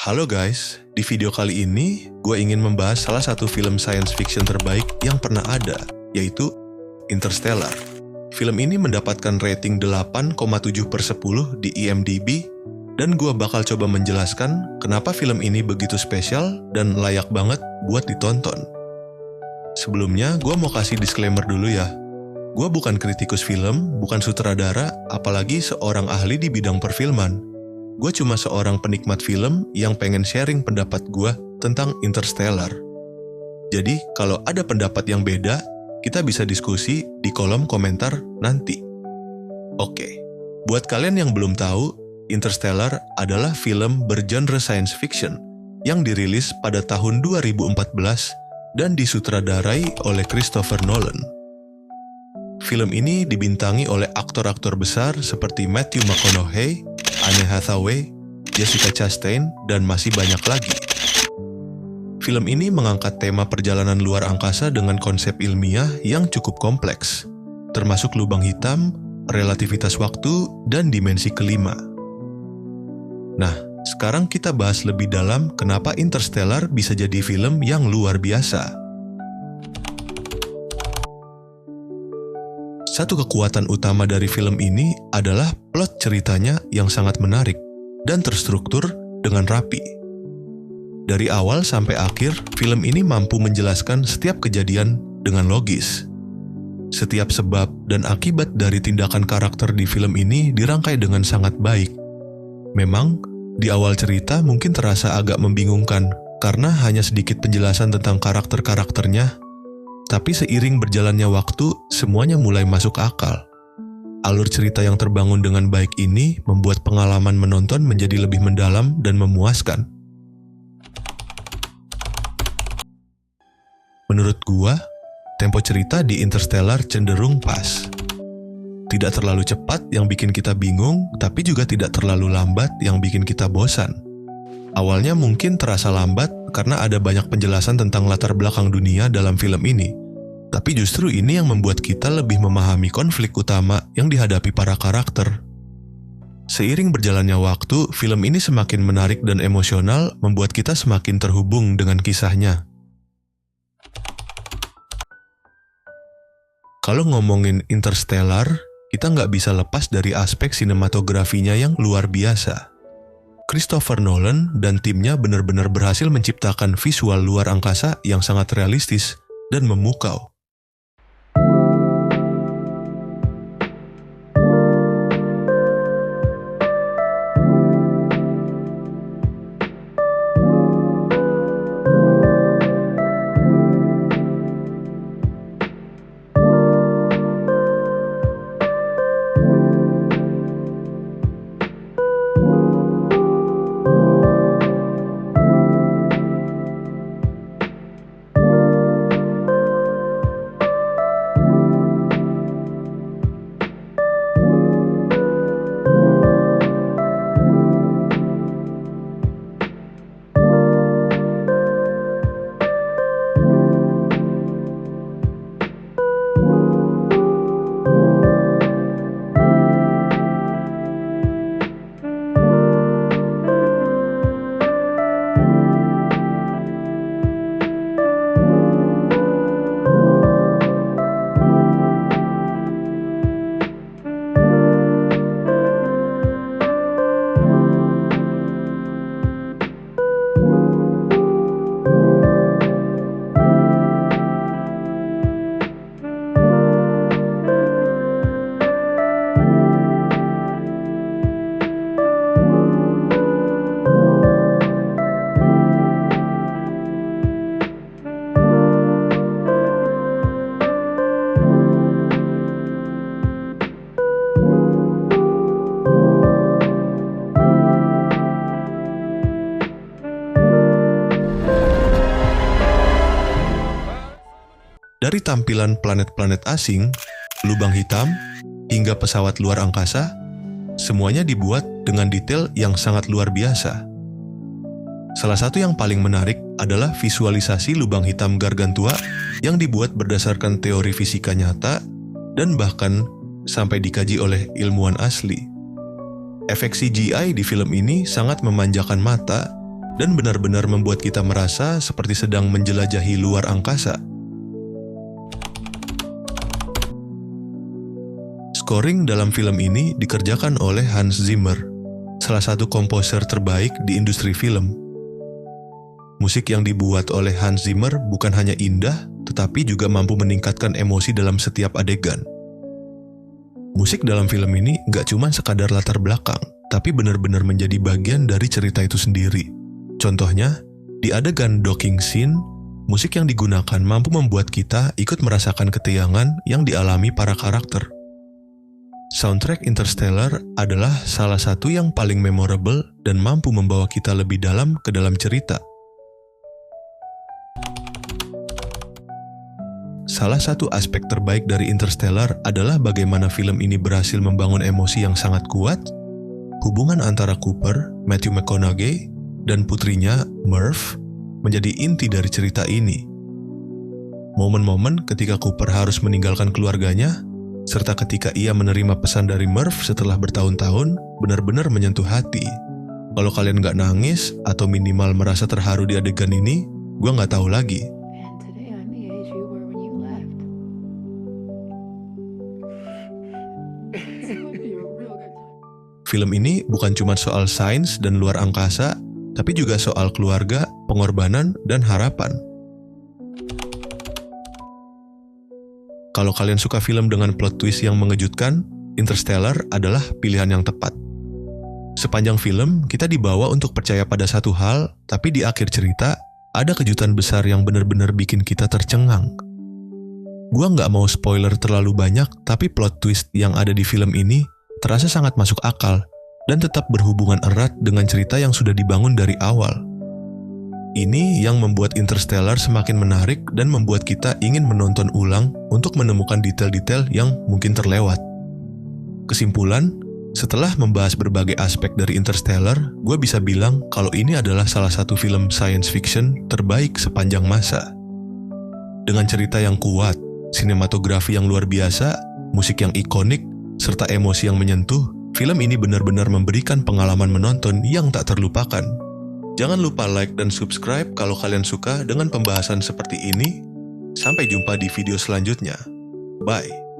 Halo guys, di video kali ini gue ingin membahas salah satu film science fiction terbaik yang pernah ada, yaitu Interstellar. Film ini mendapatkan rating 8,7/10 di IMDb, dan gue bakal coba menjelaskan kenapa film ini begitu spesial dan layak banget buat ditonton. Sebelumnya, gue mau kasih disclaimer dulu ya. Gue bukan kritikus film, bukan sutradara, apalagi seorang ahli di bidang perfilman. Gue cuma seorang penikmat film yang pengen sharing pendapat gue tentang Interstellar. Jadi, kalau ada pendapat yang beda, kita bisa diskusi di kolom komentar nanti. Oke, buat kalian yang belum tahu, Interstellar adalah film bergenre science fiction yang dirilis pada tahun 2014 dan disutradarai oleh Christopher Nolan. Film ini dibintangi oleh aktor-aktor besar seperti Matthew McConaughey, Anne Hathaway, Jessica Chastain, dan masih banyak lagi. Film ini mengangkat tema perjalanan luar angkasa dengan konsep ilmiah yang cukup kompleks, termasuk lubang hitam, relativitas waktu, dan dimensi kelima. Nah, sekarang kita bahas lebih dalam kenapa Interstellar bisa jadi film yang luar biasa. Satu kekuatan utama dari film ini adalah plot ceritanya yang sangat menarik dan terstruktur dengan rapi. Dari awal sampai akhir, film ini mampu menjelaskan setiap kejadian dengan logis. Setiap sebab dan akibat dari tindakan karakter di film ini dirangkai dengan sangat baik. Memang, di awal cerita mungkin terasa agak membingungkan karena hanya sedikit penjelasan tentang karakter-karakternya. Tapi seiring berjalannya waktu, semuanya mulai masuk akal. Alur cerita yang terbangun dengan baik ini membuat pengalaman menonton menjadi lebih mendalam dan memuaskan. Menurut gua, tempo cerita di Interstellar cenderung pas. Tidak terlalu cepat yang bikin kita bingung, tapi juga tidak terlalu lambat yang bikin kita bosan. Awalnya mungkin terasa lambat karena ada banyak penjelasan tentang latar belakang dunia dalam film ini. Tapi justru ini yang membuat kita lebih memahami konflik utama yang dihadapi para karakter. Seiring berjalannya waktu, film ini semakin menarik dan emosional, membuat kita semakin terhubung dengan kisahnya. Kalau ngomongin Interstellar, kita nggak bisa lepas dari aspek sinematografinya yang luar biasa. Christopher Nolan dan timnya benar-benar berhasil menciptakan visual luar angkasa yang sangat realistis dan memukau. Dari tampilan planet-planet asing, lubang hitam, hingga pesawat luar angkasa, semuanya dibuat dengan detail yang sangat luar biasa. Salah satu yang paling menarik adalah visualisasi lubang hitam Gargantua yang dibuat berdasarkan teori fisika nyata dan bahkan sampai dikaji oleh ilmuwan asli. Efek CGI di film ini sangat memanjakan mata dan benar-benar membuat kita merasa seperti sedang menjelajahi luar angkasa. Scoring dalam film ini dikerjakan oleh Hans Zimmer, salah satu komposer terbaik di industri film. Musik yang dibuat oleh Hans Zimmer bukan hanya indah, tetapi juga mampu meningkatkan emosi dalam setiap adegan. Musik dalam film ini gak cuma sekadar latar belakang, tapi benar-benar menjadi bagian dari cerita itu sendiri. Contohnya, di adegan docking scene, musik yang digunakan mampu membuat kita ikut merasakan ketegangan yang dialami para karakter. Soundtrack Interstellar adalah salah satu yang paling memorable dan mampu membawa kita lebih dalam ke dalam cerita. Salah satu aspek terbaik dari Interstellar adalah bagaimana film ini berhasil membangun emosi yang sangat kuat. Hubungan antara Cooper, Matthew McConaughey, dan putrinya, Murph, menjadi inti dari cerita ini. Momen-momen ketika Cooper harus meninggalkan keluarganya, serta ketika ia menerima pesan dari Murph setelah bertahun-tahun, benar-benar menyentuh hati. Kalau kalian nggak nangis atau minimal merasa terharu di adegan ini, gue nggak tahu lagi. Film ini bukan cuma soal sains dan luar angkasa, tapi juga soal keluarga, pengorbanan, dan harapan. Kalau kalian suka film dengan plot twist yang mengejutkan, Interstellar adalah pilihan yang tepat. Sepanjang film, kita dibawa untuk percaya pada satu hal, tapi di akhir cerita, ada kejutan besar yang benar-benar bikin kita tercengang. Gua nggak mau spoiler terlalu banyak, tapi plot twist yang ada di film ini terasa sangat masuk akal dan tetap berhubungan erat dengan cerita yang sudah dibangun dari awal. Ini yang membuat Interstellar semakin menarik dan membuat kita ingin menonton ulang untuk menemukan detail-detail yang mungkin terlewat. Kesimpulan, setelah membahas berbagai aspek dari Interstellar, gue bisa bilang kalau ini adalah salah satu film science fiction terbaik sepanjang masa. Dengan cerita yang kuat, sinematografi yang luar biasa, musik yang ikonik, serta emosi yang menyentuh, film ini benar-benar memberikan pengalaman menonton yang tak terlupakan. Jangan lupa like dan subscribe kalau kalian suka dengan pembahasan seperti ini. Sampai jumpa di video selanjutnya. Bye.